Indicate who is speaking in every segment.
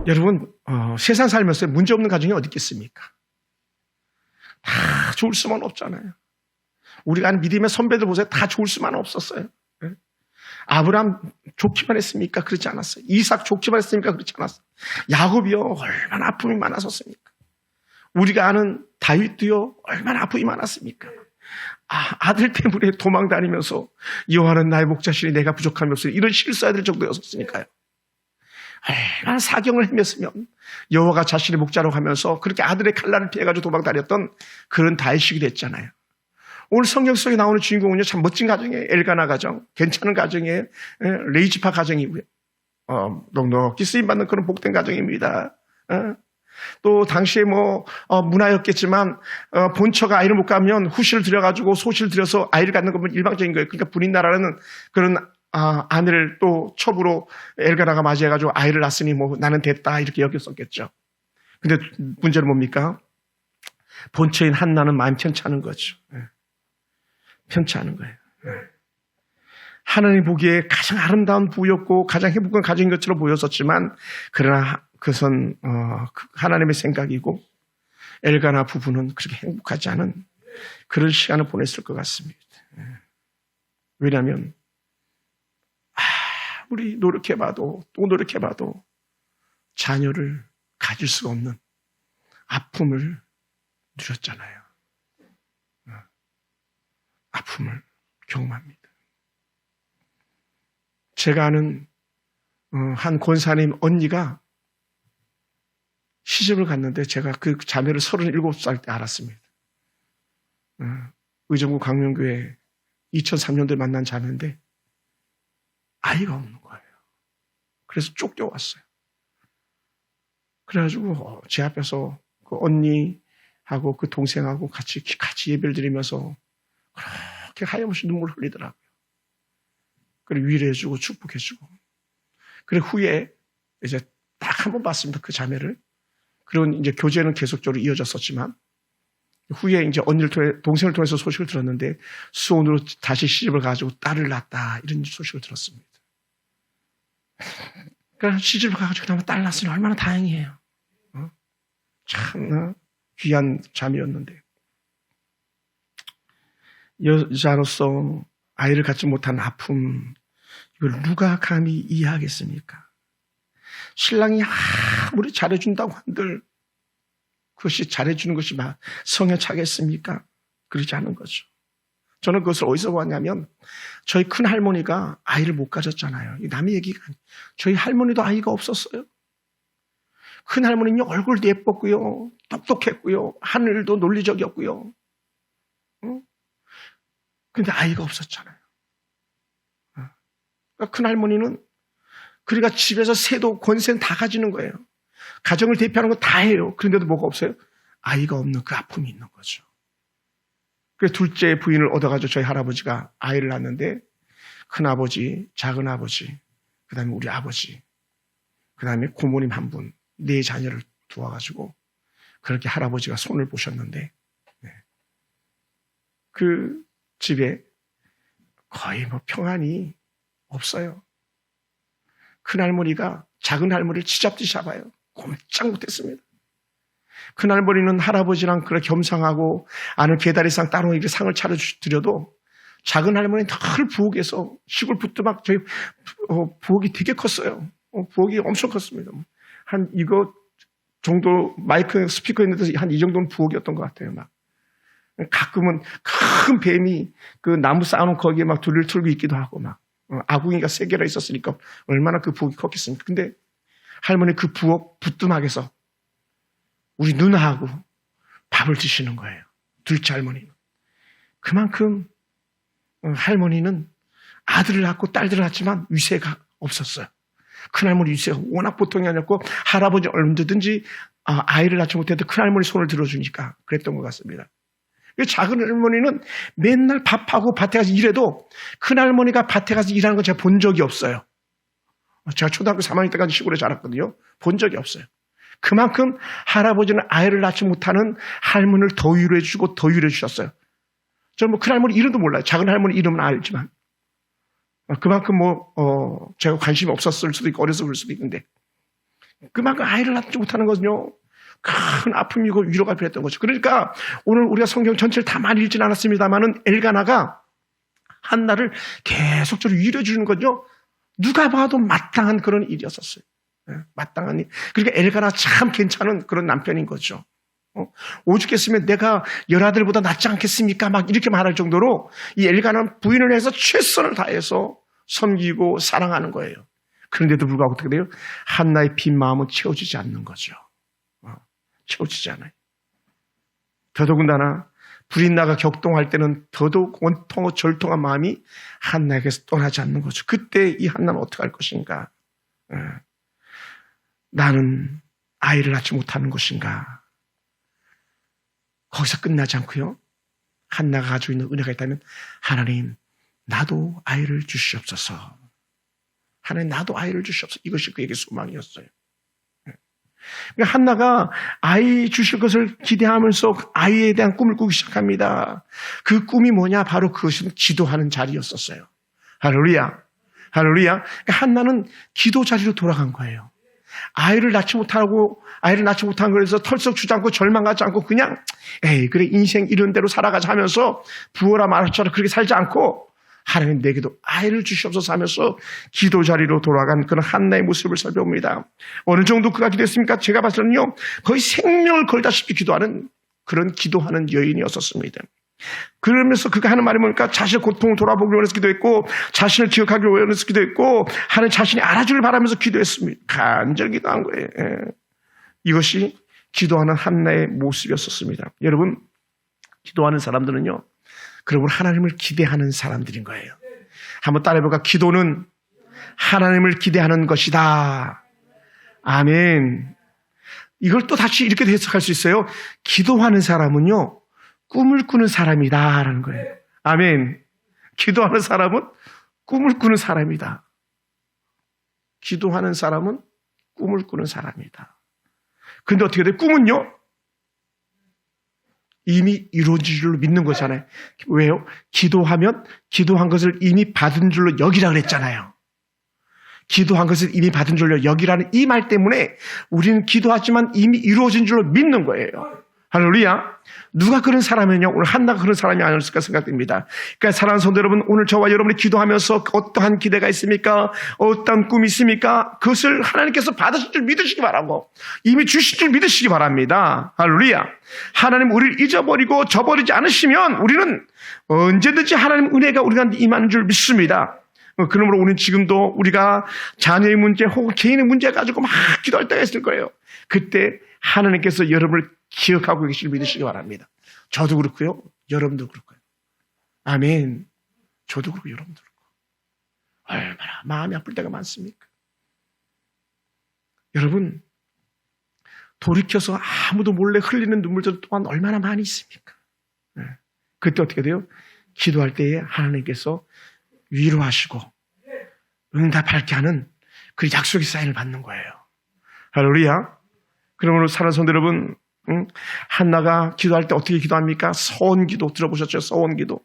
Speaker 1: 여러분, 세상 살면서 문제 없는 가정이 어디 있겠습니까? 다 좋을 수만 없잖아요. 우리가 아는 믿음의 선배들 보세요. 다 좋을 수만 없었어요. 아브라함 좋기만 했습니까? 그렇지 않았어요. 이삭 좋기만 했습니까? 그렇지 않았어요. 야곱이요, 얼마나 아픔이 많았었습니까? 우리가 아는 다윗도요, 얼마나 아픔이 많았습니까? 아들 때문에 도망 다니면서 여호와는 나의 목자시니 내가 부족함이 없으니 이런 시를 써야 될 정도였었으니까요. 얼마나 사경을 헤맸으면 여호와가 자신의 목자라고 하면서 그렇게 아들의 칼날을 피해가지고 도망 다녔던 그런 다윗이 됐잖아요. 오늘 성경 속에 나오는 주인공은요, 참 멋진 가정이에요. 엘가나 가정, 괜찮은 가정이에요. 레이지파 가정이고요. 넉넉히 쓰임받는 그런 복된 가정입니다. 또 당시에 문화였겠지만 본처가 아이를 못 가면 후시를 들여가지고 소시를 들여서 아이를 갖는 건 일방적인 거예요. 그러니까 분인나라라는 그런 아내를 또 첩으로 엘가나가 맞이해가지고 아이를 낳았으니 나는 됐다 이렇게 여겼었겠죠. 근데 문제는 뭡니까? 본처인 한나는 마음 편치 않은 거죠. 편치 않은 거예요. 하나님 보기에 가장 아름다운 부였고 가장 행복한 가정인 것처럼 보였었지만 그러나 그것은 하나님의 생각이고 엘가나 부부는 그렇게 행복하지 않은 그런 시간을 보냈을 것 같습니다. 왜냐하면 우리 노력해봐도 또 노력해봐도 자녀를 가질 수가 없는 아픔을 누렸잖아요. 아픔을 경험합니다. 제가 아는 한 권사님 언니가 시집을 갔는데 제가 그 자매를 37살 때 알았습니다. 의정부 강명교회 2003년도에 만난 자매인데 아이가 없는 거예요. 그래서 쫓겨왔어요. 그래가지고 제 앞에서 그 언니하고 그 동생하고 같이 예배를 드리면서 그렇게 하염없이 눈물을 흘리더라고요. 그리고 위로해주고 축복해주고. 그리고 후에 이제 딱 한 번 봤습니다. 그 자매를. 그런 이제 교제는 계속적으로 이어졌었지만 후에 이제 동생을 통해서 소식을 들었는데 수원으로 다시 시집을 가지고 딸을 낳았다 이런 소식을 들었습니다. 그러니까 시집을 가지고 그다음에 딸 낳았으니 얼마나 다행이에요. 참 귀한 자매였는데 여자로서 아이를 갖지 못한 아픔 이걸 누가 감히 이해하겠습니까? 신랑이 아무리 잘해준다고 한들 그것이 잘해주는 것이 성에 차겠습니까? 그러지 않은 거죠. 저는 그것을 어디서 봤냐면 저희 큰 할머니가 아이를 못 가졌잖아요. 남의 얘기가 아니에요. 저희 할머니도 아이가 없었어요. 큰 할머니는 얼굴도 예뻤고요. 똑똑했고요. 하늘도 논리적이었고요. 근데 아이가 없었잖아요. 그러니까 큰 할머니는 그러니까 집에서 세도 권세는 다 가지는 거예요. 가정을 대표하는 거 다 해요. 그런데도 뭐가 없어요? 아이가 없는 그 아픔이 있는 거죠. 그래서 둘째 부인을 얻어가지고 저희 할아버지가 아이를 낳았는데 큰아버지, 작은아버지, 그 다음에 우리 아버지, 그 다음에 고모님 한 분, 네 자녀를 두어가지고 그렇게 할아버지가 손을 보셨는데 그 집에 거의 평안이 없어요. 큰할머니가 작은할머니를 쥐잡듯이 잡아요. 꼼짝 못했습니다. 큰할머니는 할아버지랑 그렇게 겸상하고 아는 배다리상 따로 이렇게 상을 차려드려도 작은할머니는 늘 부엌에서 시골 부뚜막 저희 부엌이 되게 컸어요. 부엌이 엄청 컸습니다. 한 이거 정도 마이크 스피커 있는 데서 한 이 정도는 부엌이었던 것 같아요. 가끔은 큰 뱀이 그 나무 쌓아놓은 거기에 둘을 틀고 있기도 하고 아궁이가 3개나 있었으니까 얼마나 그 부엌이 컸겠습니까? 근데 할머니 그 부엌 부뚜막에서 우리 누나하고 밥을 드시는 거예요. 둘째 할머니는. 그만큼 할머니는 아들을 낳고 딸들을 낳았지만 위세가 없었어요. 큰할머니 위세가 워낙 보통이 아니었고 할아버지 얼마든지 아이를 낳지 못해도 큰할머니 손을 들어주니까 그랬던 것 같습니다. 작은 할머니는 맨날 밥하고 밭에 가서 일해도 큰할머니가 밭에 가서 일하는 건 제가 본 적이 없어요. 제가 초등학교 3학년 때까지 시골에 자랐거든요. 본 적이 없어요. 그만큼 할아버지는 아이를 낳지 못하는 할머니를 더 위로해주고 더 위로해주셨어요. 저는 큰할머니 이름도 몰라요. 작은 할머니 이름은 알지만. 그만큼 제가 관심이 없었을 수도 있고 어려서 그럴 수도 있는데 그만큼 아이를 낳지 못하는 거거든요. 큰 아픔이고 위로가 필요했던 거죠. 그러니까 오늘 우리가 성경 전체를 다 많이 읽지는 않았습니다만은 엘가나가 한나를 계속적으로 위로해 주는 거죠. 누가 봐도 마땅한 그런 일이었었어요. 마땅한 일. 그러니까 엘가나 참 괜찮은 그런 남편인 거죠. 오죽했으면 내가 열아들보다 낫지 않겠습니까? 막 이렇게 말할 정도로 이 엘가나는 부인을 해서 최선을 다해서 섬기고 사랑하는 거예요. 그런데도 불구하고 어떻게 돼요? 한나의 빈 마음은 채워지지 않는 거죠. 채워지지 않아요. 더더군다나 브린나가 격동할 때는 더더욱 원통하고 절통한 마음이 한나에게서 떠나지 않는 거죠. 그때 이 한나는 어떻게 할 것인가? 나는 아이를 낳지 못하는 것인가? 거기서 끝나지 않고요. 한나가 가지고 있는 은혜가 있다면 하나님 나도 아이를 주시옵소서. 하나님 나도 아이를 주시옵소서. 이것이 그에게 소망이었어요. 그러니까 한나가 아이 주실 것을 기대하면서 아이에 대한 꿈을 꾸기 시작합니다. 그 꿈이 뭐냐? 바로 그것은 기도하는 자리였었어요. 할렐루야. 할렐루야. 그러니까 한나는 기도 자리로 돌아간 거예요. 아이를 낳지 못한 거에서 털썩 주저앉고 절망하지 않고 그냥 그래 인생 이런 대로 살아가자 하면서 부어라 말아처럼 그렇게 살지 않고 하나님 내게도 아이를 주시옵소서 하면서 기도 자리로 돌아간 그런 한나의 모습을 살펴봅니다. 어느 정도 그가 기도했습니까? 제가 봤을 때는요 거의 생명을 걸다시피 기도하는 그런 기도하는 여인이었었습니다. 그러면서 그가 하는 말이 뭡니까? 자신의 고통을 돌아보기 원해서 기도했고 자신을 기억하기 원해서 기도했고 하나님 자신이 알아주길 바라면서 기도했습니다. 간절히 기도한 거예요. 이것이 기도하는 한나의 모습이었었습니다. 여러분 기도하는 사람들은요 그러므로 하나님을 기대하는 사람들인 거예요. 한번 따라해볼까? 기도는 하나님을 기대하는 것이다. 아멘. 이걸 또 다시 이렇게 해석할 수 있어요. 기도하는 사람은요 꿈을 꾸는 사람이다 라는 거예요. 아멘. 기도하는 사람은 꿈을 꾸는 사람이다. 기도하는 사람은 꿈을 꾸는 사람이다. 근데 어떻게 돼요? 꿈은요? 이미 이루어진 줄로 믿는 거잖아요. 왜요? 기도하면 기도한 것을 이미 받은 줄로 여기라 그랬잖아요. 기도한 것을 이미 받은 줄로 여기라는 이 말 때문에 우리는 기도하지만 이미 이루어진 줄로 믿는 거예요. 할렐루야. 누가 그런 사람이냐? 오늘 한나가 그런 사람이 아니었을까 생각됩니다. 그러니까 사랑하는 성도 여러분, 오늘 저와 여러분이 기도하면서 어떠한 기대가 있습니까? 어떤 꿈이 있습니까? 그것을 하나님께서 받으실 줄 믿으시기 바라고 이미 주실 줄 믿으시기 바랍니다. 할렐루야. 하나님 우리를 잊어버리고 저버리지 않으시면 우리는 언제든지 하나님 은혜가 우리한테 임하는 줄 믿습니다. 그러므로 우리는 지금도 우리가 자녀의 문제 혹은 개인의 문제 가지고 막 기도할 때가 있을 거예요. 그때 하나님께서 여러분을 기억하고 계시길 믿으시기 바랍니다. 저도 그렇고요. 여러분도 그렇고요. 아멘. 저도 그렇고 여러분도 그렇고. 얼마나 마음이 아플 때가 많습니까? 여러분 돌이켜서 아무도 몰래 흘리는 눈물들 또한 얼마나 많이 있습니까? 그때 어떻게 돼요? 기도할 때에 하나님께서 위로하시고 응답할게 하는 그 약속의 사인을 받는 거예요. 할렐루야. 그러므로 사랑하는 성도 여러분, 한나가 기도할 때 어떻게 기도합니까? 서원기도 들어보셨죠? 서원기도.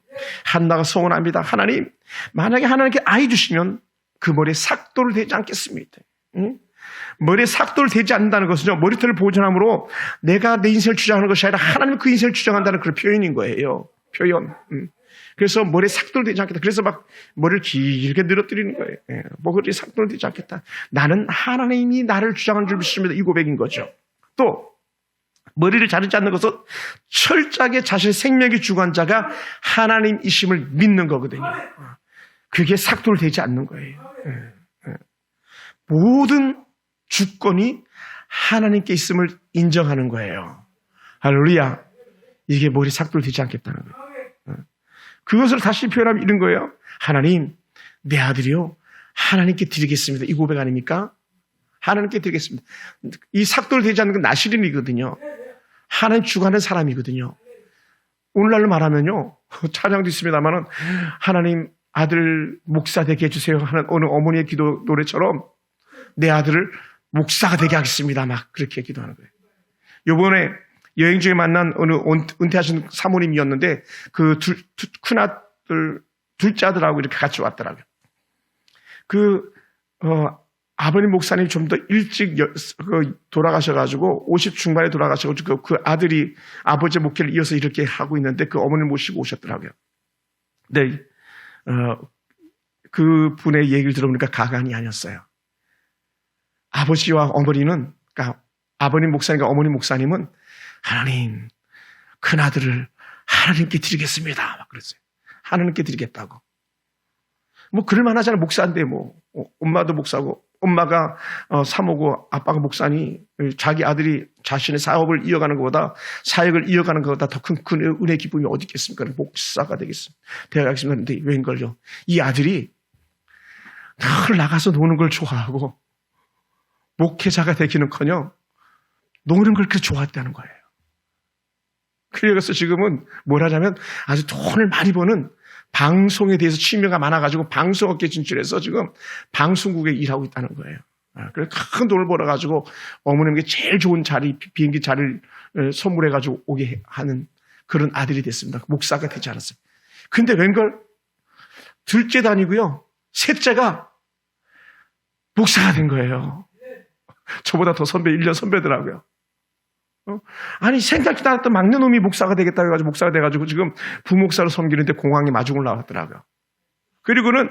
Speaker 1: 한나가 서원합니다. 하나님, 만약에 하나님께 아이 주시면 그 머리에 삭도를 대지 않겠습니다. 머리에 삭도를 대지 않는다는 것은요, 머리털을 보존함으로 내가 내 인생을 주장하는 것이 아니라 하나님 그 인생을 주장한다는 그런 표현인 거예요. 표현. 그래서 머리에 삭도를 대지 않겠다. 그래서 막 머리를 길게 늘어뜨리는 거예요. 머리에 삭도를 대지 않겠다. 나는 하나님이 나를 주장하는 줄 믿습니다. 이 고백인 거죠. 또 머리를 자르지 않는 것은 철저하게 자신의 생명의 주관자가 하나님이심을 믿는 거거든요. 그게 삭도를 대지 않는 거예요. 모든 주권이 하나님께 있음을 인정하는 거예요. 할렐루야. 이게 머리 삭도를 대지 않겠다는 거예요. 그것을 다시 표현하면 이런 거예요. 하나님, 내 아들이요 하나님께 드리겠습니다. 이 고백 아닙니까? 하나님께 드리겠습니다. 이 삭도를 대지 않는 건 나시린이거든요. 하나님 주관하는 사람이거든요. 오늘날로 말하면요, 찬양도 있습니다만은 하나님 아들 목사 되게 해주세요 하는 어느 어머니의 기도 노래처럼 내 아들을 목사가 되게 하겠습니다. 막 그렇게 기도하는 거예요. 요번에 여행 중에 만난 어느 은퇴하신 사모님이었는데 그 큰아들 둘째 아들하고 이렇게 같이 왔더라고요. 아버님 목사님이 좀 더 일찍 돌아가셔가지고 50 중반에 돌아가셔가지고 그 아들이 아버지 목회를 이어서 이렇게 하고 있는데 그 어머니를 모시고 오셨더라고요. 네, 그 분의 얘기를 들어보니까 가관이 아니었어요. 아버지와 어머니는, 그러니까 아버님 목사님과 어머니 목사님은 하나님, 큰아들을 하나님께 드리겠습니다. 막 그랬어요. 하나님께 드리겠다고. 뭐 그럴만하잖아요. 목사인데 뭐 엄마도 목사고 엄마가 사모고 아빠가 목사니 자기 아들이 자신의 사업을 이어가는 것보다 사역을 이어가는 것보다 더 큰 은혜 기쁨이 어디 있겠습니까? 목사가 되겠습니다. 되어가겠습니다. 근데 웬걸요? 이 아들이 늘 나가서 노는 걸 좋아하고 목회자가 되기는커녕 노는 걸 그렇게 좋아했다는 거예요. 그래서 지금은 뭘 하냐면 아주 돈을 많이 버는 방송에 대해서 취미가 많아가지고 방송업계 진출해서 지금 방송국에 일하고 있다는 거예요. 그래서 큰 돈을 벌어가지고 어머님께 제일 좋은 자리, 비행기 자리를 선물해가지고 오게 하는 그런 아들이 됐습니다. 목사가 되지 않았어요. 근데 웬걸 둘째도 아니고요. 셋째가 목사가 된 거예요. 저보다 더 선배, 1년 선배더라고요. 아니 생각지도 않았던 막내 놈이 목사가 되겠다 해가지고 목사가 돼가지고 지금 부목사로 섬기는데 공항에 마중을 나왔더라고요. 그리고는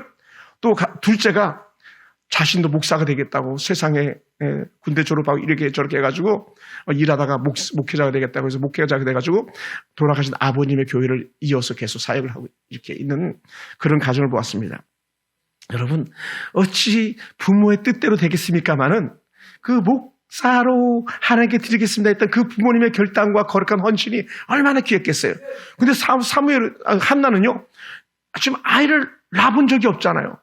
Speaker 1: 또 둘째가 자신도 목사가 되겠다고 세상에 군대 졸업하고 이렇게 저렇게 해가지고 일하다가 목회자가 되겠다고 해서 목회자가 돼가지고 돌아가신 아버님의 교회를 이어서 계속 사역을 하고 이렇게 있는 그런 가정을 보았습니다. 여러분 어찌 부모의 뜻대로 되겠습니까마는 그 목사로 하나님께 드리겠습니다 했던 그 부모님의 결단과 거룩한 헌신이 얼마나 귀했겠어요. 근데 한나는요 지금 아이를 낳아본 적이 없잖아요.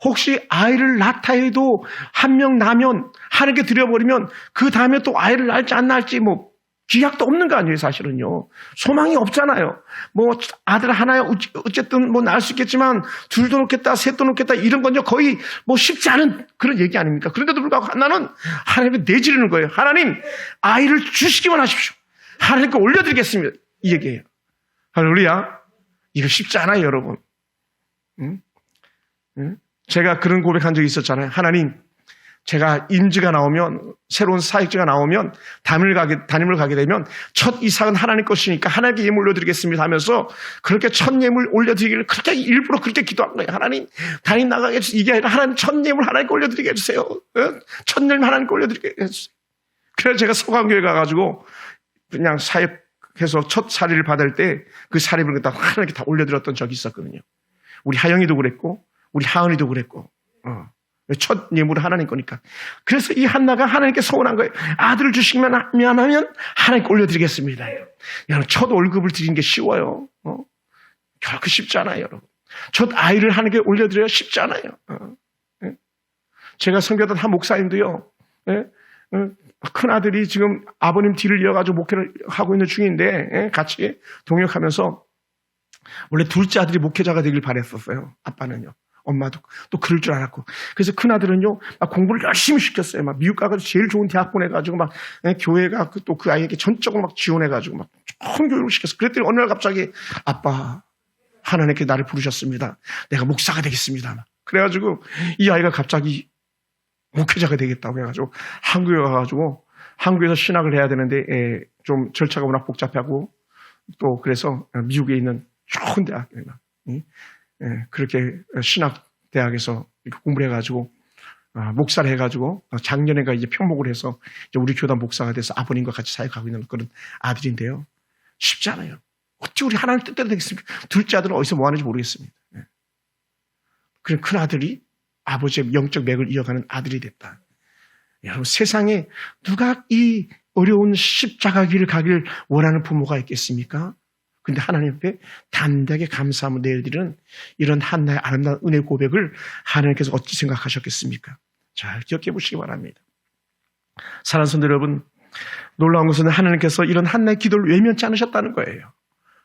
Speaker 1: 혹시 아이를 낳다 해도 한 명 나면 하나님께 드려버리면 그 다음에 또 아이를 낳을지 안 낳을지 뭐 기약도 없는 거 아니에요. 사실은요. 소망이 없잖아요. 뭐 아들 하나야 어쨌든 뭐 낳을 수 있겠지만 둘도 놓겠다 셋도 놓겠다 이런 건요 거의 뭐 쉽지 않은 그런 얘기 아닙니까? 그런데도 불구하고 하나는 하나님께 내지르는 거예요. 하나님 아이를 주시기만 하십시오. 하나님께 올려드리겠습니다. 이 얘기예요. 할렐루야. 이거 쉽지 않아요 여러분. 응? 제가 그런 고백한 적이 있었잖아요. 하나님, 제가 임지가 나오면, 새로운 사역지가 나오면, 담임을 가게 되면, 첫 이삭은 하나님 것이니까 하나님께 예물 올려드리겠습니다 하면서, 그렇게 첫 예물 올려드리기를 그렇게 일부러 그렇게 기도한 거예요. 하나님, 담임 나가게 해주세요. 이게 아니라 하나님 첫 예물 하나님께 올려드리게 해주세요. 첫 예물 하나님께 올려드리게 해주세요. 그래서 제가 서강교회 가가지고, 그냥 사역해서 첫 사리를 받을 때, 그 사리를 하나님께 다 올려드렸던 적이 있었거든요. 우리 하영이도 그랬고, 우리 하은이도 그랬고, 첫 예물은 하나님 거니까. 그래서 이 한나가 하나님께 소원한 거예요. 아들을 주시기만 하면 하나님께 올려드리겠습니다. 여러분, 첫 월급을 드리는 게 쉬워요. 결코 쉽지 않아요, 여러분. 첫 아이를 하나님께 올려드려야 쉽지 않아요. 제가 섬겼던 한 목사님도요, 큰 아들이 지금 아버님 뒤를 이어가지고 목회를 하고 있는 중인데, 같이 동역하면서, 원래 둘째 아들이 목회자가 되길 바랬었어요. 아빠는요. 엄마도 또 그럴 줄 알았고. 그래서 큰아들은요, 막 공부를 열심히 시켰어요. 막 미국 가가지고 제일 좋은 대학 보내가지고 막 교회가 또 그 아이에게 전적으로 막 지원해가지고 막 좋은 교육을 시켰어. 그랬더니 어느 날 갑자기 아빠, 하나님께 나를 부르셨습니다. 내가 목사가 되겠습니다. 그래가지고 이 아이가 갑자기 목회자가 되겠다고 해가지고 한국에 가가지고 한국에서 신학을 해야 되는데 좀 절차가 워낙 복잡하고 또 그래서 미국에 있는 좋은 대학에 그렇게 신학대학에서 공부를 해가지고 목사를 해가지고 작년에가 이제 평목을 해서 이제 우리 교단 목사가 돼서 아버님과 같이 사역하고 있는 그런 아들인데요. 쉽지 않아요. 어떻게 우리 하나님 뜻대로 되겠습니까? 둘째 아들은 어디서 뭐 하는지 모르겠습니다. 그런 큰 아들이 아버지의 영적 맥을 이어가는 아들이 됐다. 여러분 세상에 누가 이 어려운 십자가 길을 가길 원하는 부모가 있겠습니까? 근데 하나님 앞에 담대하게 감사함을 내드리는 이런 한나의 아름다운 은혜 고백을 하나님께서 어찌 생각하셨겠습니까? 잘 기억해 보시기 바랍니다. 사랑하는 성도 여러분, 놀라운 것은 하나님께서 이런 한나의 기도를 외면치 않으셨다는 거예요.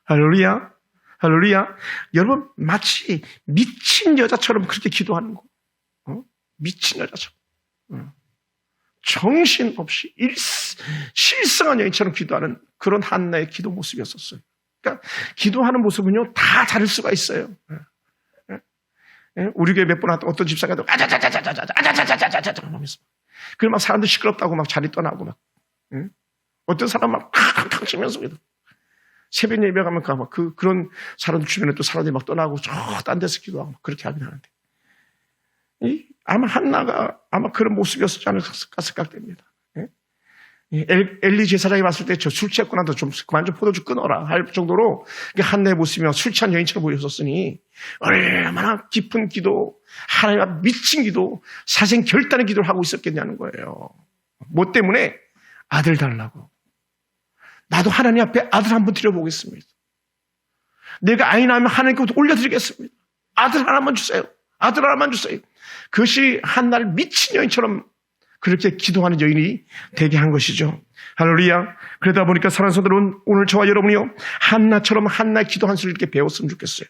Speaker 1: 할렐루야, 할렐루야. 여러분 마치 미친 여자처럼 그렇게 기도하는 거, 미친 여자처럼 정신없이 실성한 여인처럼 기도하는 그런 한나의 기도 모습이었었어요. 그러니까 기도하는 모습은요 다 다를 수가 있어요. 우리 교회 몇 번 왔던 어떤 집사가 아자자자자자자자자자자자자자자 하면서 그래 막 사람들 시끄럽다고 막 자리 떠나고 막 어떤 사람 막 탁탁 치면서 새벽 예배 가면 막 그런 사람들 주변에 또 사람들이 막 떠나고 저 딴 데서 기도하고 막 그렇게 하긴 하는데 아마 한나가 아마 그런 모습이었지 않을까 생각됩니다. 엘리 제사장이 왔을 때 저 술 취했구나 너 좀 그만 좀 포도주 끊어라 할 정도로 한나의 모습이면 술 취한 여인처럼 보였었으니 얼마나 깊은 기도, 하나님 앞 미친 기도, 사생 결단의 기도를 하고 있었겠냐는 거예요. 뭐 때문에? 아들 달라고. 나도 하나님 앞에 아들 한번 드려보겠습니다. 내가 아이 낳으면 하나님께 올려드리겠습니다. 아들 하나만 주세요. 아들 하나만 주세요. 그것이 한나를 미친 여인처럼 그렇게 기도하는 여인이 되게 한 것이죠. 할렐루야. 그러다 보니까 사랑하는 성도들은 오늘 저와 여러분이요 한나처럼 한나의 기도 한 수를 이렇게 배웠으면 좋겠어요.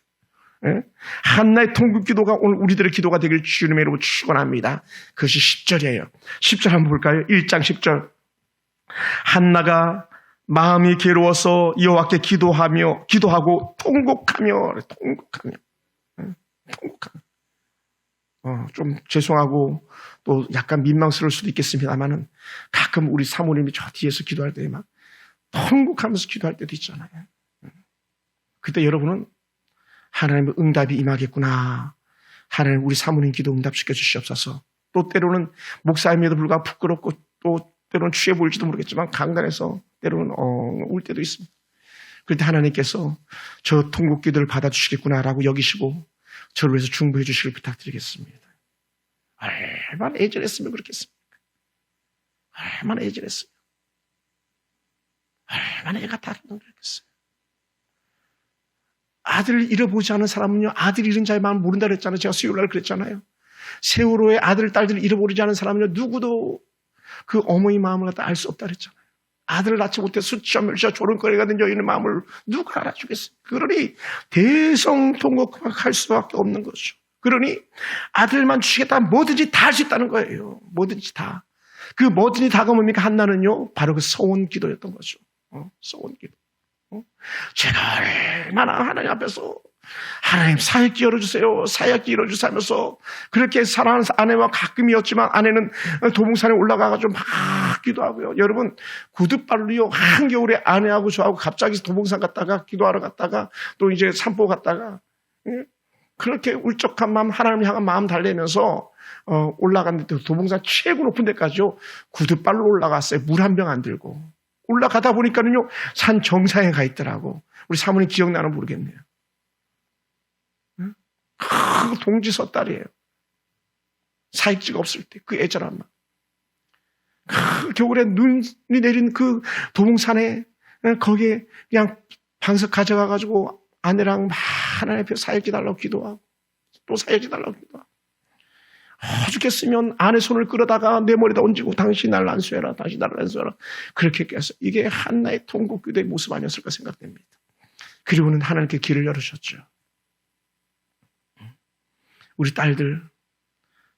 Speaker 1: 한나의 통곡 기도가 오늘 우리들의 기도가 되길 주님의 이름으로 축원합니다. 그것이 10절이에요. 10절 한번 볼까요? 1장 10절. 한나가 마음이 괴로워서 여호와께 기도하고 통곡하며 좀 죄송하고 또 약간 민망스러울 수도 있겠습니다만은 가끔 우리 사모님이 저 뒤에서 기도할 때 막 통곡하면서 기도할 때도 있잖아요. 그때 여러분은 하나님의 응답이 임하겠구나. 하나님 우리 사모님 기도 응답시켜 주시옵소서. 또 때로는 목사임에도 불구하고 부끄럽고 또 때로는 취해 보일지도 모르겠지만 강단에서 때로는 울 때도 있습니다. 그럴 때 하나님께서 저 통곡 기도를 받아주시겠구나라고 여기시고 저를 위해서 중보해 주시길 부탁드리겠습니다. 얼마나 애절했으면 그렇겠습니까? 얼마나 애절했으면 얼마나 애가 다르면 그렇겠어요. 아들을 잃어보지 않은 사람은요 아들 잃은 자의 마음을 모른다 그랬잖아요. 제가 수요일날 그랬잖아요. 세월호의 아들 딸들을 잃어버리지 않은 사람은요 누구도 그 어머니 마음을 갖다 알 수 없다 그랬잖아요. 아들을 낳지 못해 수치와 멸시와 조롱거리가 된 여인의 마음을 누가 알아주겠어요. 그러니 대성통곡할 수밖에 없는 거죠. 그러니 아들만 주시겠다 뭐든지 다 할 수 있다는 거예요. 뭐든지 다. 그 뭐든지 다가 뭡니까? 한나는요 바로 그 서원 기도였던 거죠. 서원 기도. 제가 얼마나 하나님 앞에서 하나님 사역기 열어주세요. 사역기 열어주세요 하면서 그렇게 사랑하는 아내와 가끔이었지만 아내는 도봉산에 올라가가지고 막 기도하고요. 여러분 구둣발로요 한겨울에 아내하고 저하고 갑자기 도봉산 갔다가 기도하러 갔다가 또 이제 산보 갔다가 그렇게 울적한 마음 하나님을 향한 마음 달래면서 올라갔는데 도봉산 최고 높은 데까지요 구둣발로 올라갔어요. 물 한 병 안 들고 올라가다 보니까는요 산 정상에 가 있더라고. 우리 사모님 기억나는 모르겠네요. 그 동지서 딸이에요. 사익지가 없을 때 그 애절한 마음. 겨울에 눈이 내린 그 도봉산에 거기에 그냥 방석 가져가가지고 아내랑 막 하나님 앞에 사역지 달라고 기도하고 또 사역지 달라고 기도하고 죽겠으면 아내 손을 끌어다가 내 머리에다 얹고 당신 나를 안수해라. 당신 나를 안수해라. 그렇게 했어. 이게 한나의 통곡 기도의 모습 아니었을까 생각됩니다. 그리고는 하나님께 길을 열으셨죠. 우리 딸들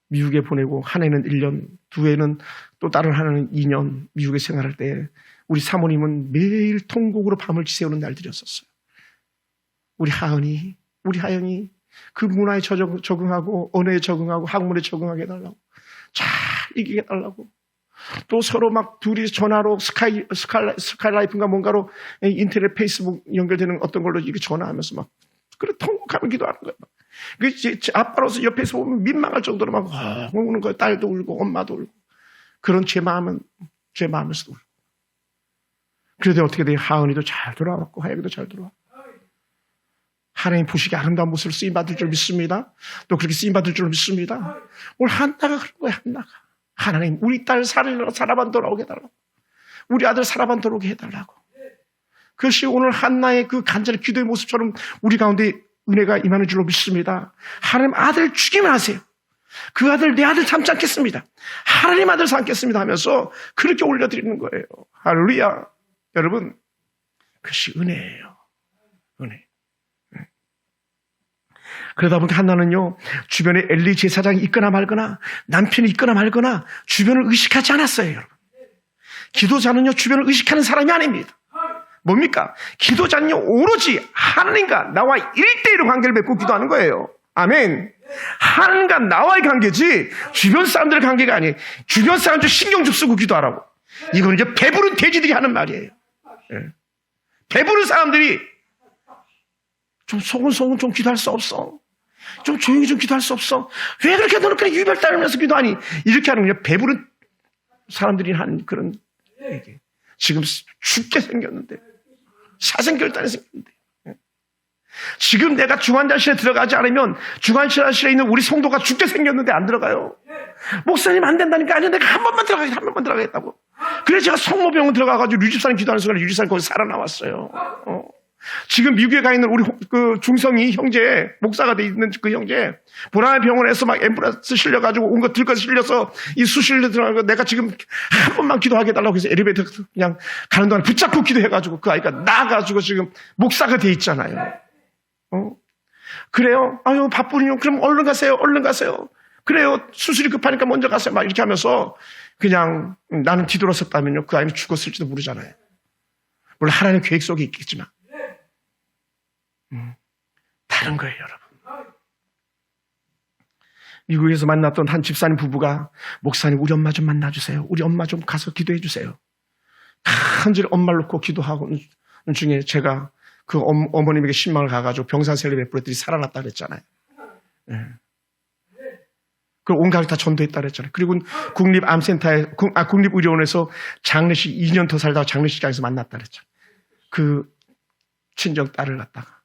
Speaker 1: 미국에 보내고 한 해는 1년, 두 해는 또 다른 하나는 2년 미국에 생활할 때 우리 사모님은 매일 통곡으로 밤을 지새우는 날들이었었어요. 우리 하은이, 우리 하영이 그 문화에 적응하고 언어에 적응하고 학문에 적응하게 해달라고 잘 이기게 해달라고 또 서로 막 둘이 전화로 스카이라이프인가 뭔가로 인터넷 페이스북 연결되는 어떤 걸로 이렇게 전화하면서 막 그래 통곡하며 기도하는 거예요. 그 아빠로서 옆에서 보면 민망할 정도로 막 우는 거예요. 딸도 울고 엄마도 울고 그런 제 마음에서도 울고. 그래도 어떻게 돼요? 하은이도 잘 돌아왔고 하영이도 잘 돌아왔고 하나님 보시기에 아름다운 모습을 쓰임받을 줄 믿습니다. 또 그렇게 쓰임받을 줄 믿습니다. 오늘 한나가 그런 거예요. 한나가 하나님 우리 딸 사라반 돌아오게 해달라고 우리 아들 사라반 돌아오게 해달라고. 그것이 오늘 한나의 그 간절한 기도의 모습처럼 우리 가운데 은혜가 임하는 줄로 믿습니다. 하나님 아들 주기만 하세요. 그 아들 내 아들 삼지 않겠습니다. 하나님 아들 삼겠습니다 하면서 그렇게 올려드리는 거예요. 할렐루야. 여러분 그것이 은혜예요. 은혜. 그러다 보니까 한나는요 주변에 엘리 제사장이 있거나 말거나 남편이 있거나 말거나 주변을 의식하지 않았어요. 여러분 기도자는요 주변을 의식하는 사람이 아닙니다. 뭡니까? 기도자는요 오로지 하나님과 나와 1대1로 관계를 맺고 기도하는 거예요. 아멘. 하나님과 나와의 관계지 주변 사람들의 관계가 아니에요. 주변 사람들 신경 좀 쓰고 기도하라고. 이건 이제 배부른 돼지들이 하는 말이에요. 예. 배부른 사람들이 좀 소근소근 좀 기도할 수 없어. 좀 조용히 좀 기도할 수 없어. 왜 그렇게 너는 그렇게 유별 따르면서 기도하니? 이렇게 하는 거냐. 배부른 사람들이 하는 그런 얘기. 지금 죽게 생겼는데. 사생결단이 생겼는데. 지금 내가 중환자실에 들어가지 않으면 중환자실에 있는 우리 성도가 죽게 생겼는데 안 들어가요. 목사님 안 된다니까. 아니 내가 한 번만 들어가겠다고. 그래서 제가 성모병원 들어가가지고 류집사님 기도하는 순간 류집사님 거기서 살아나왔어요. 지금 미국에 가 있는 우리 그 중성이 형제, 목사가 돼 있는 그 형제, 보라의 병원에서 막 앰뷸런스 실려가지고 온 거 들것 실려서 이 수실로 들어가고 내가 지금 한 번만 기도하게 해달라고 해서 엘리베이터 그냥 가는 동안 붙잡고 기도해가지고 그 아이가 나가지고 지금 목사가 돼 있잖아요. 그래요? 아유, 바쁘니요. 그럼 얼른 가세요. 그래요. 수술이 급하니까 먼저 가세요. 막 이렇게 하면서 그냥 나는 뒤돌아섰다면요. 그 아이는 죽었을지도 모르잖아요. 물론 하나님의 계획 속에 있겠지만. 다른 거예요, 여러분. 미국에서 만났던 한 집사님 부부가 목사님 우리 엄마 좀 만나주세요. 우리 엄마 좀 가서 기도해 주세요. 간절히 엄마를 놓고 기도하고 중에 제가 그 어머님에게 신망을 가가지고 병사세례 베풀었더니 살아났다 그랬잖아요. 네. 그 온 가족 다 전도했다 그랬잖아요. 그리고 국립의료원에서 장례식 2년 더 살다가 장례식장에서 만났다 그랬잖아요. 그 친정 딸을 갖다가.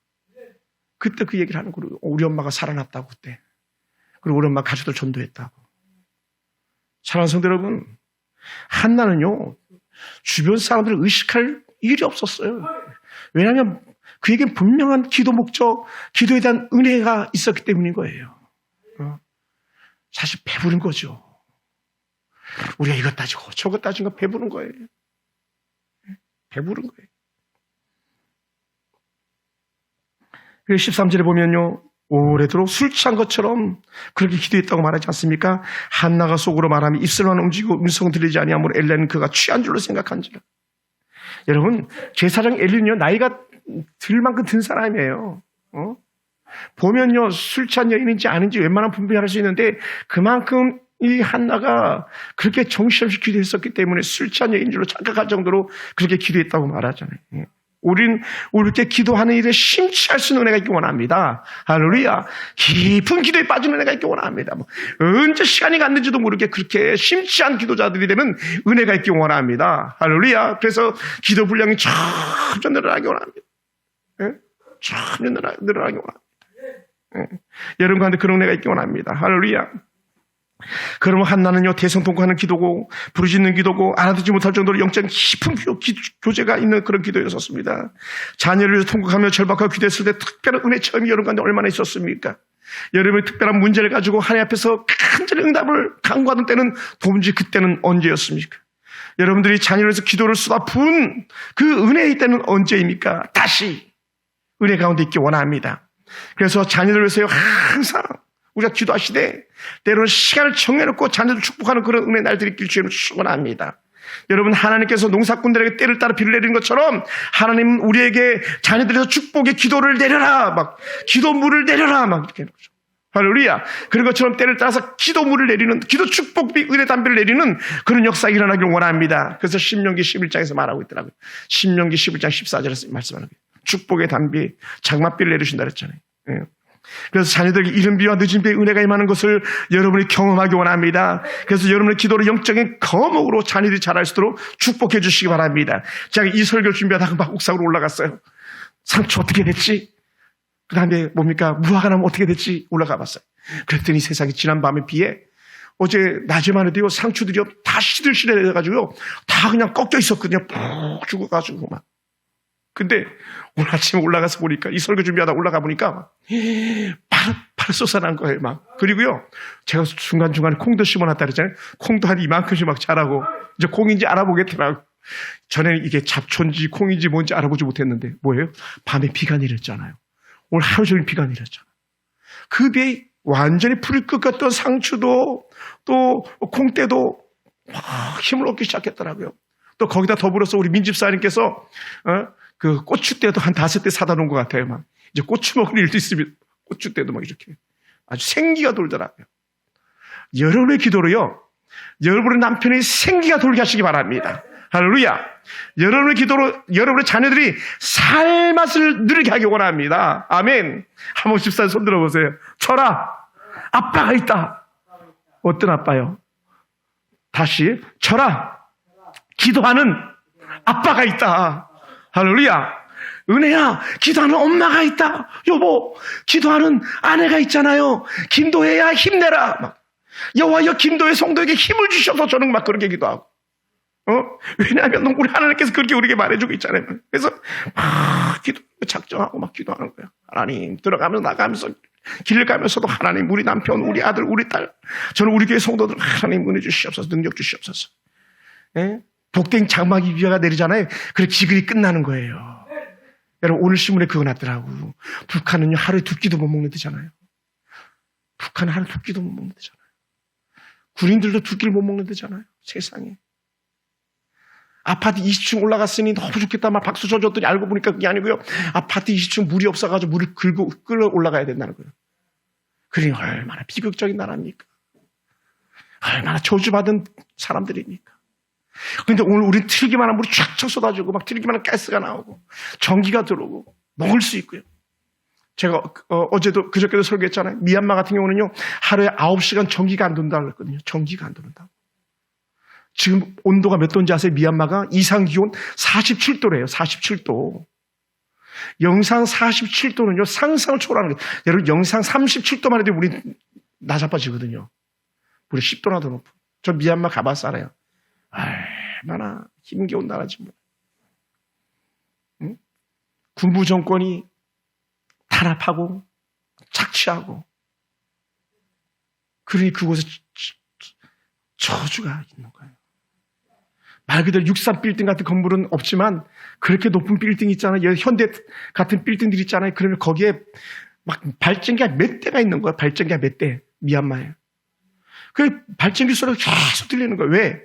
Speaker 1: 그때 그 얘기를 하는 거예요. 우리 엄마가 살아났다고 그때. 그리고 우리 엄마 가족들 전도했다고. 사랑하는 성도 여러분, 한나는요 주변 사람들을 의식할 일이 없었어요. 왜냐하면 그에겐 분명한 기도 목적, 기도에 대한 은혜가 있었기 때문인 거예요. 사실 배부른 거죠. 우리가 이것 따지고 저것 따진 거 배부른 거예요. 배부른 거예요. 그래서 13절에 보면요. 오래도록 술 취한 것처럼 그렇게 기도했다고 말하지 않습니까? 한나가 속으로 말하며 입술만 움직이고 음성은 들리지 아니하므로 엘리야는 그가 취한 줄로 생각한지라. 여러분, 제사장 엘리는요 나이가 들 만큼 든 사람이에요. 보면요 술 취한 여인인지 아닌지 웬만하면 분별할 수 있는데 그만큼 이 한나가 그렇게 정신없이 기도했었기 때문에 술 취한 여인인 줄로 착각할 정도로 그렇게 기도했다고 말하잖아요. 우린 이렇게 기도하는 일에 심취할 수 있는 은혜가 있기 원합니다. 할렐루야. 깊은 기도에 빠지는 은혜가 있기 원합니다. 언제 시간이 갔는지도 모르게 그렇게 심취한 기도자들이 되는 은혜가 있기 원합니다. 할렐루야. 그래서 기도 분량이 점점 늘어나기 원합니다. 점점 늘어나기 원합니다. 여러분 가운데 그런 은혜가 있기 원합니다. 할렐루야. 그러면 한나는요 대성통곡하는 기도고 부르짖는 기도고 알아듣지 못할 정도로 영적인 깊은 교제가 있는 그런 기도였었습니다. 자녀를 위해서 통곡하며 절박하고 기도했을 때 특별한 은혜 체험이 여러분 가운데 얼마나 있었습니까? 여러분의 특별한 문제를 가지고 하나님 앞에서 간절히 응답을 간구하던 때는 도무지 그때는 언제였습니까? 여러분들이 자녀를 위해서 기도를 쏟아부은 그 은혜의 때는 언제입니까? 다시 은혜 가운데 있기 원합니다. 그래서 자녀를 위해서 항상 우리가 기도하시되 때로는 시간을 정해놓고 자녀들 축복하는 그런 은혜 날들이 있길 주님은 축원합니다. 여러분 하나님께서 농사꾼들에게 때를 따라 비를 내리는 것처럼 하나님은 우리에게 자녀들에서 축복의 기도를 내려라 막 기도물을 내려라 막 이렇게 하는 거죠. 할렐루야. 그런 것처럼 때를 따라서 기도물을 내리는 기도 축복비 은혜 담비를 내리는 그런 역사가 일어나기를 원합니다. 그래서 신명기 11장에서 말하고 있더라고요. 신명기 11장 14절에서 말씀하는 거예요. 축복의 담비 장맛비를 내리신다 그랬잖아요. 그래서 자녀들에게 이른 비와 늦은 비의 은혜가 임하는 것을 여러분이 경험하기 원합니다. 그래서 여러분의 기도를 영적인 거목으로 자녀들이 자랄 수 있도록 축복해 주시기 바랍니다. 제가 이 설교를 준비하다가 막 옥상으로 올라갔어요. 상처 어떻게 됐지? 그 다음에 뭡니까? 무화과 나면 어떻게 됐지? 올라가 봤어요. 그랬더니 세상에 지난 밤에 비에 어제 낮에만 해도요 상추들이요 다 시들시들해가지고요 다 그냥 꺾여 있었거든요. 푹 죽어가지고 막. 근데 오늘 아침에 올라가서 보니까 이 설교 준비하다 올라가 보니까 바로 쏟아난 거예요 막. 그리고요 제가 중간중간에 콩도 심어놨다 그랬잖아요. 콩도 한 이만큼씩 막 자라고 이제 콩인지 알아보겠더라고. 전에는 이게 잡초인지 콩인지 뭔지 알아보지 못했는데 뭐예요? 밤에 비가 내렸잖아요. 오늘 하루 종일 비가 내렸잖아요. 그 비에 완전히 풀이 꺾였던 상추도 또 콩대도 막 힘을 얻기 시작했더라고요. 또 거기다 더불어서 우리 민집사님께서 그 고추대도 한 5대 사다 놓은 것 같아요. 막 이제 고추 먹을 일도 있으면 고추대도 막 이렇게 아주 생기가 돌더라고요. 여러분의 기도로요, 여러분의 남편의 생기가 돌게 하시기 바랍니다. 할렐루야. 여러분의 기도로 여러분의 자녀들이 살맛을 누리게 하기 원합니다. 아멘. 한번 집사님 손 들어보세요. 쳐라, 아빠가 있다. 어떤 아빠요? 다시 쳐라, 기도하는 아빠가 있다. 할렐루야. 은혜야, 기도하는 엄마가 있다. 여보, 기도하는 아내가 있잖아요. 김도혜야, 힘내라. 여호와여, 김도혜 성도에게 힘을 주셔서 저는 막 그렇게 기도하고. 왜냐하면 우리 하나님께서 그렇게 우리에게 말해주고 있잖아요. 그래서 막 작정하고 막 기도하는 거예요. 하나님, 들어가면서 나가면서 길 가면서도 하나님, 우리 남편, 우리 아들, 우리 딸, 저는 우리 교회 성도들 하나님 은혜 주시옵소서, 능력 주시옵소서. 예? 복된 장막이 비가 내리잖아요. 그래 기근이 끝나는 거예요. 여러분, 오늘 신문에 그거 났더라고. 북한은요, 하루에 2끼도 못 먹는다잖아요. 북한은 하루에 2끼도 못 먹는다잖아요. 군인들도 2끼를 못 먹는다잖아요. 세상에. 아파트 20층 올라갔으니 너무 좋겠다 막 박수 쳐줬더니 알고 보니까 그게 아니고요. 아파트 20층 물이 없어가지고 물을 끌어 올라가야 된다는 거예요. 그러니 얼마나 비극적인 나라입니까? 얼마나 저주받은 사람들입니까? 그런데 오늘 우리는 틀기만 하면 물이 쫙쫙 쏟아지고 막 틀기만 하면 가스가 나오고 전기가 들어오고 먹을 수 있고요. 제가 어제도 그저께도 설교했잖아요. 미얀마 같은 경우는요, 하루에 9시간 전기가 안 돈다고 했거든요. 전기가 안 돈다고. 지금 온도가 몇 도인지 아세요? 미얀마가 이상 기온 47도래요. 47도. 영상 47도는요, 상상을 초월하는 거예요. 여러분, 영상 37도만 해도 우리 나자빠지거든요. 우리 10도나 더 높고. 저 미얀마 가봐서 알아요. 얼마나 힘겨운 나라지 뭐. 응? 군부 정권이 탄압하고 착취하고, 그러니 그곳에 저주가 있는 거예요. 말 그대로 63빌딩 같은 건물은 없지만 그렇게 높은 빌딩 있잖아요. 현대 같은 빌딩들 있잖아요. 그러면 거기에 막 발전기가 몇 대가 있는 거예요. 발전기가 몇 대, 미얀마에. 그 발전기 소리가 계속 들리는 거예요. 왜?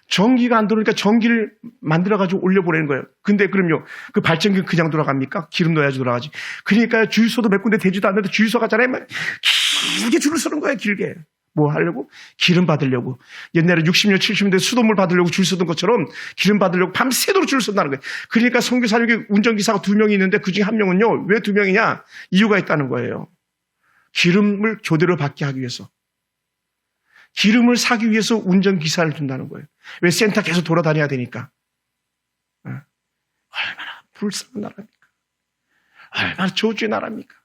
Speaker 1: 전기가 안 들어오니까 전기를 만들어가지고 올려보내는 거예요. 근데 그럼요, 그 발전기는 그냥 돌아갑니까? 기름 넣어야지 돌아가지. 그러니까 주유소도 몇 군데 되지도 않는데 주유소 가잖아요. 길게 줄을 서는 거예요, 길게. 뭐 하려고? 기름 받으려고. 옛날에 60년, 70년대 수돗물 받으려고 줄 서던 것처럼 기름 받으려고 밤새도록 줄 선다는 거예요. 그러니까 선교사님이 운전기사가 2명이 있는데 그 중에 1명은요, 왜 2명이냐? 이유가 있다는 거예요. 기름을 교대로 받게 하기 위해서. 기름을 사기 위해서 운전기사를 둔다는 거예요. 왜? 센터 계속 돌아다녀야 되니까. 얼마나 불쌍한 나라입니까? 얼마나 저주의 나라입니까?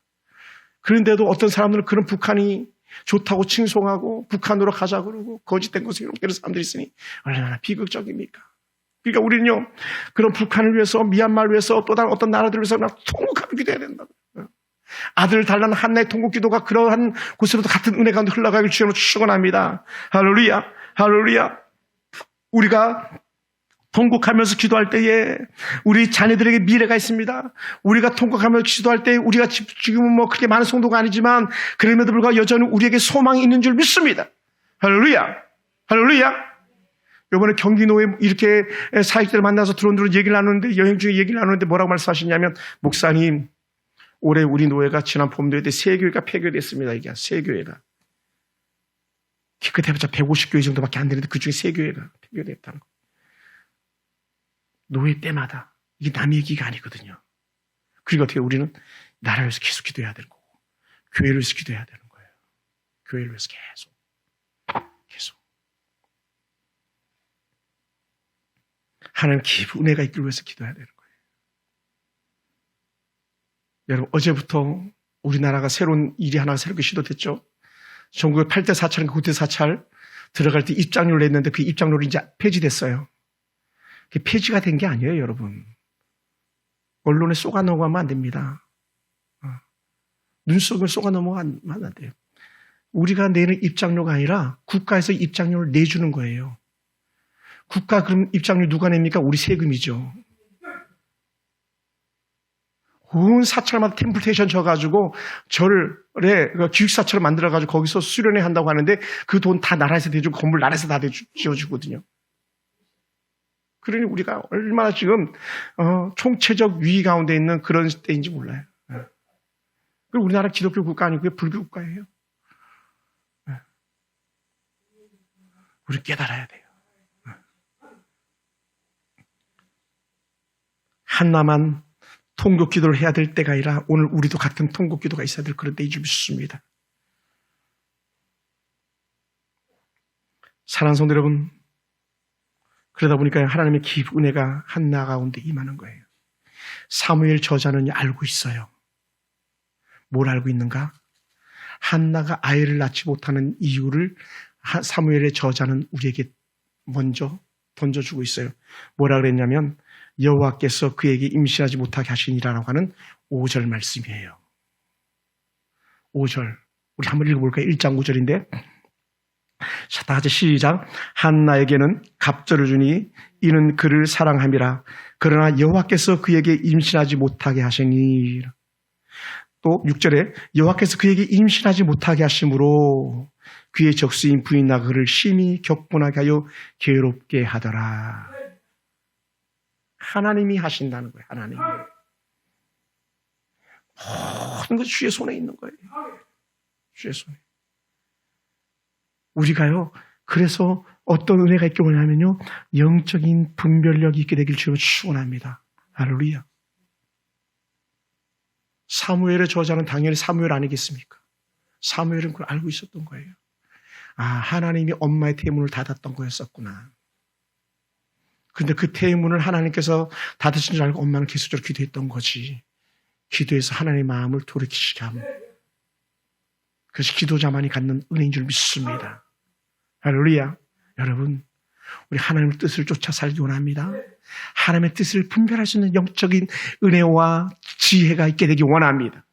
Speaker 1: 그런데도 어떤 사람들은 그런 북한이 좋다고 칭송하고 북한으로 가자 그러고 거짓된 것을 이렇게 하는 사람들이 있으니 얼마나 비극적입니까? 그러니까 우리는요, 그런 북한을 위해서, 미얀마를 위해서, 또 다른 어떤 나라들을 위해서 통곡하며 기도해야 된다고요. 아들을 달라는 한나의 통곡 기도가 그러한 곳으로도 같은 은혜 가운데 흘러가길 주님으로 축원합니다. 할렐루야, 할렐루야. 우리가 통곡하면서 기도할 때에 우리 자녀들에게 미래가 있습니다. 우리가 통곡하면서 기도할 때 우리가 지금은 뭐 그렇게 많은 성도가 아니지만 그럼에도 불구하고 여전히 우리에게 소망이 있는 줄 믿습니다. 할렐루야, 할렐루야. 이번에 경기노에 이렇게 사역자를 만나서 드론으로 얘기를 나누는데, 여행 중에 얘기를 나누는데 뭐라고 말씀하시냐면, 목사님, 올해 우리 노예가 지난 봄도에 세 교회가 폐교됐습니다. 이게 세 교회가. 기껏 해봤자 150교회 정도밖에 안 되는데 그중에 세 교회가 폐교됐다는 거. 노예 때마다 이게 남의 얘기가 아니거든요. 그러니까 어떻게 우리는 나라를 위해서 계속 기도해야 되는 거고, 교회를 위해서 기도해야 되는 거예요. 교회를 위해서 계속. 하나님 깊은 은혜가 있길 위해서 기도해야 되는 거예요. 여러분, 어제부터 우리나라가 새로운 일이 하나 새롭게 시도됐죠. 전국에 8대 4차인가 9대 4찰 들어갈 때 입장료를 냈는데 그 입장료를 이제 폐지됐어요. 그게 폐지가 된 게 아니에요, 여러분. 언론에 쏘가 넘어가면 안 됩니다. 눈속을 쏘가 넘어가면 안 돼요. 우리가 내는 입장료가 아니라 국가에서 입장료를 내주는 거예요. 국가 그럼 입장료 누가 냅니까? 우리 세금이죠. 온 사찰마다 템플테이션 쳐가지고 절에 기숙사처럼 만들어가지고 거기서 수련회 한다고 하는데 그 돈 다 나라에서 대주고 건물 나라에서 다 지어주거든요. 그러니 우리가 얼마나 지금 총체적 위기 가운데 있는 그런 때인지 몰라요. 그리고 우리나라 기독교 국가 아니고요, 불교 국가예요. 우리 깨달아야 돼요. 한나만 통곡 기도를 해야 될 때가 아니라 오늘 우리도 같은 통곡 기도가 있어야 될 그런 때인 줄 믿습니다. 사랑하는 성도 여러분, 그러다 보니까 하나님의 깊은 은혜가 한나 가운데 임하는 거예요. 사무엘 저자는 알고 있어요. 뭘 알고 있는가? 한나가 아이를 낳지 못하는 이유를 사무엘의 저자는 우리에게 먼저 던져주고 있어요. 뭐라 그랬냐면 여호와께서 그에게 임신하지 못하게 하시니라라고 하는 5절 말씀이에요. 5절. 우리 한번 읽어볼까요? 1장 5절인데 자, 다 같이 시작. 한나에게는 갑절을 주니 이는 그를 사랑함이라. 그러나 여호와께서 그에게 임신하지 못하게 하시니. 또 6절에 여호와께서 그에게 임신하지 못하게 하심으로 그의 적수인 부인나 그를 심히 격분하게 하여 괴롭게 하더라. 하나님이 하신다는 거예요. 하나님이. 모든 것이 주의 손에 있는 거예요. 주의 손에. 우리가요. 그래서 어떤 은혜가 있게 원하면요. 영적인 분별력이 있게 되길 주로 축원합니다. 할렐루야. 사무엘의 저자는 당연히 사무엘 아니겠습니까? 사무엘은 그걸 알고 있었던 거예요. 아, 하나님이 엄마의 태문을 닫았던 거였었구나. 근데 그 태문을 하나님께서 닫으신 줄 알고 엄마는 계속적으로 기도했던 거지. 기도해서 하나님의 마음을 돌이키시게 하면. 그래서 기도자만이 갖는 은혜인 줄 믿습니다. 할렐루야. 여러분, 우리 하나님의 뜻을 쫓아 살기 원합니다. 하나님의 뜻을 분별할 수 있는 영적인 은혜와 지혜가 있게 되기 원합니다.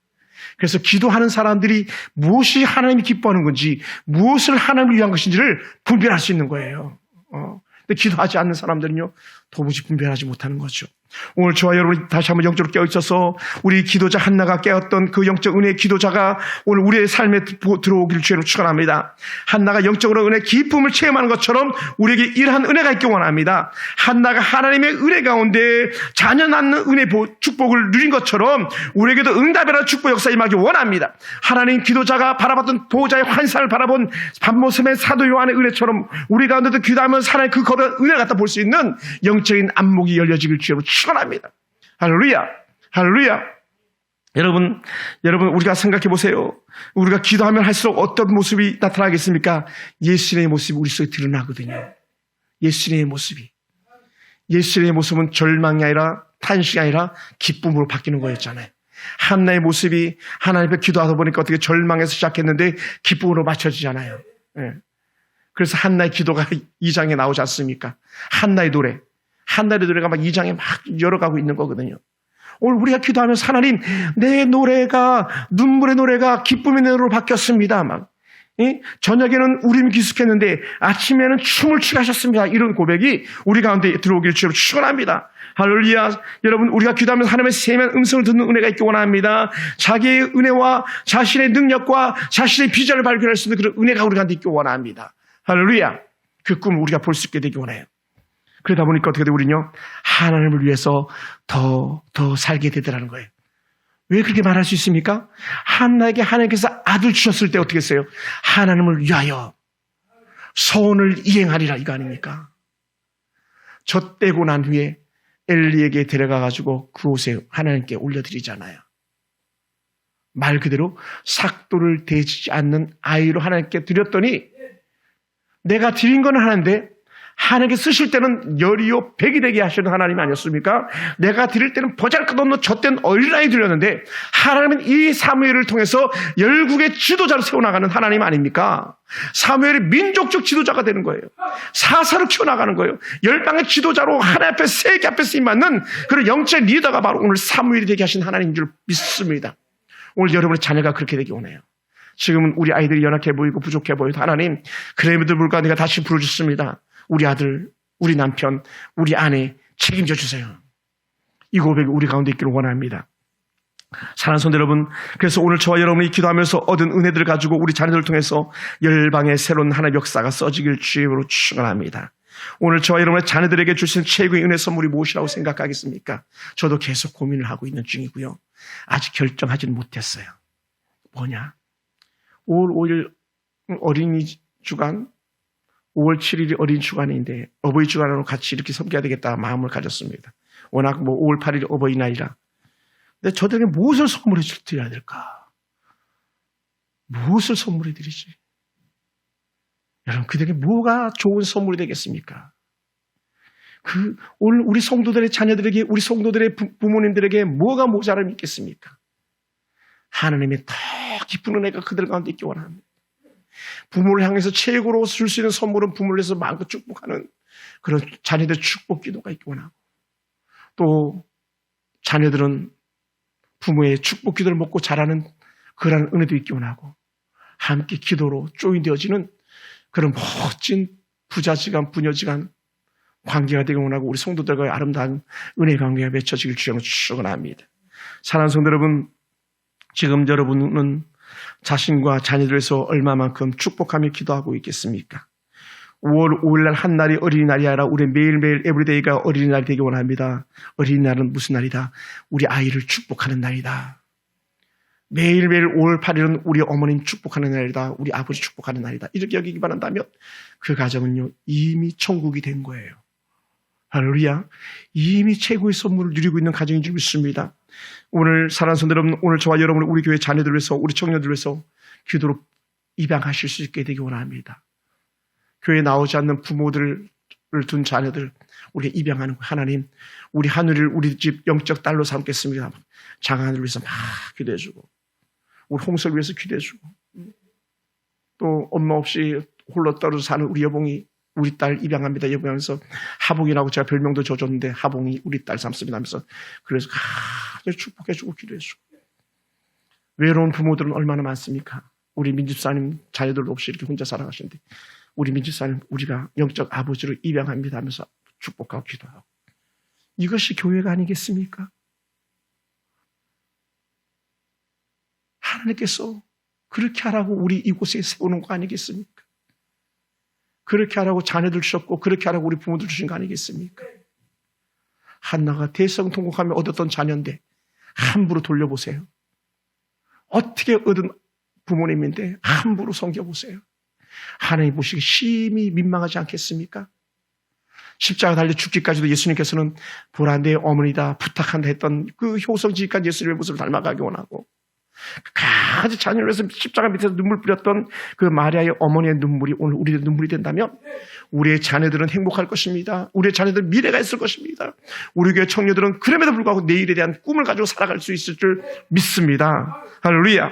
Speaker 1: 그래서 기도하는 사람들이 무엇이 하나님이 기뻐하는 건지, 무엇을 하나님을 위한 것인지를 분별할 수 있는 거예요. 근데 기도하지 않는 사람들은요, 도무지 분별하지 못하는 거죠. 오늘 저와 여러분이 다시 한번 영적으로 깨어있어서 우리 기도자 한나가 깨었던 그 영적 은혜의 기도자가 오늘 우리의 삶에 들어오기를 주로 축원합니다. 한나가 영적으로 은혜 기쁨을 체험하는 것처럼 우리에게 이러한 은혜가 있기 원합니다. 한나가 하나님의 은혜 가운데 자녀 낳는 은혜 축복을 누린 것처럼 우리에게도 응답이라는 축복 역사 임하기 원합니다. 하나님 기도자가 바라봤던 보호자의 환상을 바라본 밤모습의 사도 요한의 은혜처럼 우리 가운데도 기도하면 하나님 그 거대한 은혜를 갖다 볼 수 있는 영적인 안목이 열려지길 주로 축원합니다. 할렐루야. 할렐루야. 여러분 우리가 생각해 보세요. 우리가 기도하면 할수록 어떤 모습이 나타나겠습니까? 예수님의 모습이 우리 속에 드러나거든요. 예수님의 모습이. 예수님의 모습은 절망이 아니라 탄식이 아니라 기쁨으로 바뀌는 거였잖아요. 한나의 모습이 하나님 앞에 기도하다 보니까 어떻게 절망에서 시작했는데 기쁨으로 맞춰지잖아요. 네. 그래서 한나의 기도가 2장에 나오지 않습니까? 한나의 노래가 막 2장에 막 열어가고 있는 거거든요. 오늘 우리가 기도하면서 하나님, 내 노래가, 눈물의 노래가 기쁨의 노래로 바뀌었습니다. 막. 저녁에는 우림이 기숙했는데 아침에는 춤을 추게 하셨습니다. 이런 고백이 우리 가운데 들어오길 주로 축원합니다. 할렐루야. 여러분, 우리가 기도하면서 하나님의 세미한 음성을 듣는 은혜가 있기 원합니다. 자기의 은혜와 자신의 능력과 자신의 비전을 발견할 수 있는 그런 은혜가 우리 가운데 있기 원합니다. 할렐루야. 그 꿈을 우리가 볼 수 있게 되기 원해요. 그러다 보니까 어떻게 돼, 우리는요, 하나님을 위해서 더 살게 되더라는 거예요. 왜 그렇게 말할 수 있습니까? 한나에게 하나님께서 아들 주셨을 때 어떻게 했어요? 하나님을 위하여 소원을 이행하리라, 이거 아닙니까? 젖대고 난 후에 엘리에게 데려가가지고 그 옷에 하나님께 올려드리잖아요. 말 그대로 삭도를 대지 않는 아이로 하나님께 드렸더니 내가 드린 건 하나인데 하나님께 쓰실 때는 열이요 백이 되게 하시는 하나님이 아니었습니까? 내가 드릴 때는 보잘것없는 젖된 어린아이 드렸는데 하나님은 이 사무엘을 통해서 열국의 지도자로 세워나가는 하나님 아닙니까? 사무엘이 민족적 지도자가 되는 거예요. 사사로 키워나가는 거예요. 열방의 지도자로 하나님 앞에 세계 앞에 쓰임받는 그런 영적 리더가 바로 오늘 사무엘이 되게 하신 하나님인 줄 믿습니다. 오늘 여러분의 자녀가 그렇게 되기 원해요. 지금은 우리 아이들이 연약해 보이고 부족해 보여도 하나님, 그럼에도 불구하고 내가 다시 부르셨습니다. 우리 아들, 우리 남편, 우리 아내 책임져 주세요. 이 고백이 우리 가운데 있기를 원합니다. 사랑하는 성도 여러분, 그래서 오늘 저와 여러분이 기도하면서 얻은 은혜들을 가지고 우리 자녀들을 통해서 열방의 새로운 하나님의 역사가 써지길 주님으로 축원합니다. 오늘 저와 여러분의 자녀들에게 주신 최고의 은혜 선물이 무엇이라고 생각하겠습니까? 저도 계속 고민을 하고 있는 중이고요. 아직 결정하지는 못했어요. 뭐냐? 5월 5일 어린이 주간 5월 7일이 어린 주간인데 어버이 주간으로 같이 이렇게 섬겨야 되겠다 마음을 가졌습니다. 워낙 5월 8일이 어버이날이라. 근데 저들에게 무엇을 선물해 드려야 될까? 무엇을 선물해 드리지? 여러분, 그들에게 뭐가 좋은 선물이 되겠습니까? 오늘 우리 성도들의 자녀들에게, 우리 성도들의 부모님들에게 뭐가 모자람이 있겠습니까? 하나님의 더 깊은 은혜가 그들 가운데 있기 원합니다. 부모를 향해서 최고로 줄 수 있는 선물은 부모를 위해서 마음껏 축복하는 그런 자녀들 축복 기도가 있기 원하고, 또 자녀들은 부모의 축복 기도를 먹고 자라는 그러한 은혜도 있기 원하고, 함께 기도로 조인되어지는 그런 멋진 부자지간 부녀지간 관계가 되기 원하고, 우리 성도들과의 아름다운 은혜 관계가 맺혀지길 주여 축원합니다. 사랑하는 성도 여러분, 지금 여러분은 자신과 자녀들에서 얼마만큼 축복하며 기도하고 있겠습니까? 5월 5일날 한 날이 어린이날이 아니라 우리 매일매일 에브리데이가 어린이날이 되기 원합니다. 어린이날은 무슨 날이다? 우리 아이를 축복하는 날이다. 매일매일 5월 8일은 우리 어머님 축복하는 날이다. 우리 아버지 축복하는 날이다. 이렇게 여기기 바란다면 그 가정은요, 이미 천국이 된 거예요. 할렐루야. 이미 최고의 선물을 누리고 있는 가정인 줄 믿습니다. 오늘 사랑하는 성도 여러분, 오늘 저와 여러분, 우리 교회 자녀들을 위해서, 우리 청년들을 위해서 기도로 입양하실 수 있게 되기 원합니다. 교회에 나오지 않는 부모들을 둔 자녀들, 우리가 입양하는 거. 하나님, 우리 하늘을 우리 집 영적 딸로 삼겠습니다. 장하늘을 위해서 막 기도해주고, 우리 홍석을 위해서 기도해주고, 또 엄마 없이 홀로 떨어져 사는 우리 여봉이 우리 딸 입양합니다. 여봉하면서 하봉이라고 제가 별명도 줘줬는데 하봉이 우리 딸 삼습니다 하면서, 그래서 축복해주고 기도해주고. 외로운 부모들은 얼마나 많습니까? 우리 민집사님 자녀들도 없이 이렇게 혼자 살아가시는데, 우리 민집사님, 우리가 영적 아버지로 입양합니다 하면서 축복하고 기도하고. 이것이 교회가 아니겠습니까? 하나님께서 그렇게 하라고 우리 이곳에 세우는 거 아니겠습니까? 그렇게 하라고 자녀들 주셨고, 그렇게 하라고 우리 부모들 주신 거 아니겠습니까? 한나가 대성통곡하며 얻었던 자녀인데 함부로 돌려보세요. 어떻게 얻은 부모님인데 함부로 섬겨보세요. 하나님 보시기 심히 민망하지 않겠습니까? 십자가 달려 죽기까지도 예수님께서는 보라 내 어머니다 부탁한다 했던 그 효성지기까지 예수님의 모습을 닮아가기 원하고, 가지 자녀를 위해서 십자가 밑에서 눈물 뿌렸던 그 마리아의 어머니의 눈물이 오늘 우리의 눈물이 된다면 우리의 자녀들은 행복할 것입니다. 우리의 자녀들은 미래가 있을 것입니다. 우리 교회 청년들은 그럼에도 불구하고 내일에 대한 꿈을 가지고 살아갈 수 있을 줄 믿습니다. 할렐루야.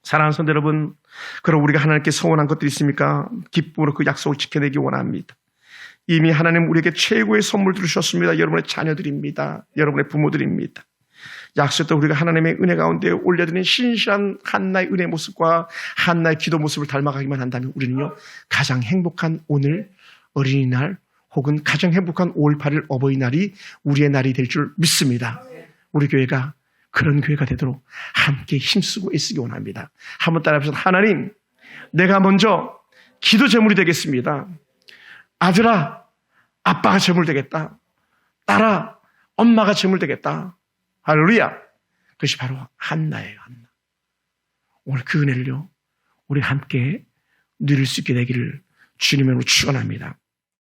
Speaker 1: 사랑하는 성도 여러분, 그럼 우리가 하나님께 서원한 것들이 있습니까? 기쁨으로 그 약속을 지켜내기 원합니다. 이미 하나님 우리에게 최고의 선물을 주셨습니다. 여러분의 자녀들입니다. 여러분의 부모들입니다. 약속도 우리가 하나님의 은혜 가운데 올려드린 신실한 한나의 은혜 모습과 한나의 기도 모습을 닮아가기만 한다면 우리는요, 가장 행복한 오늘 어린이날 혹은 가장 행복한 5월 8일 어버이날이 우리의 날이 될 줄 믿습니다. 우리 교회가 그런 교회가 되도록 함께 힘쓰고 애쓰기 원합니다. 한번 따라해보세요. 하나님, 내가 먼저 기도 제물이 되겠습니다. 아들아, 아빠가 제물 되겠다. 딸아, 엄마가 제물 되겠다. 할렐루야. 그것이 바로 한나예요. 한나. 오늘 그 은혜를요, 우리 함께 누릴 수 있게 되기를 주님으로 축원합니다.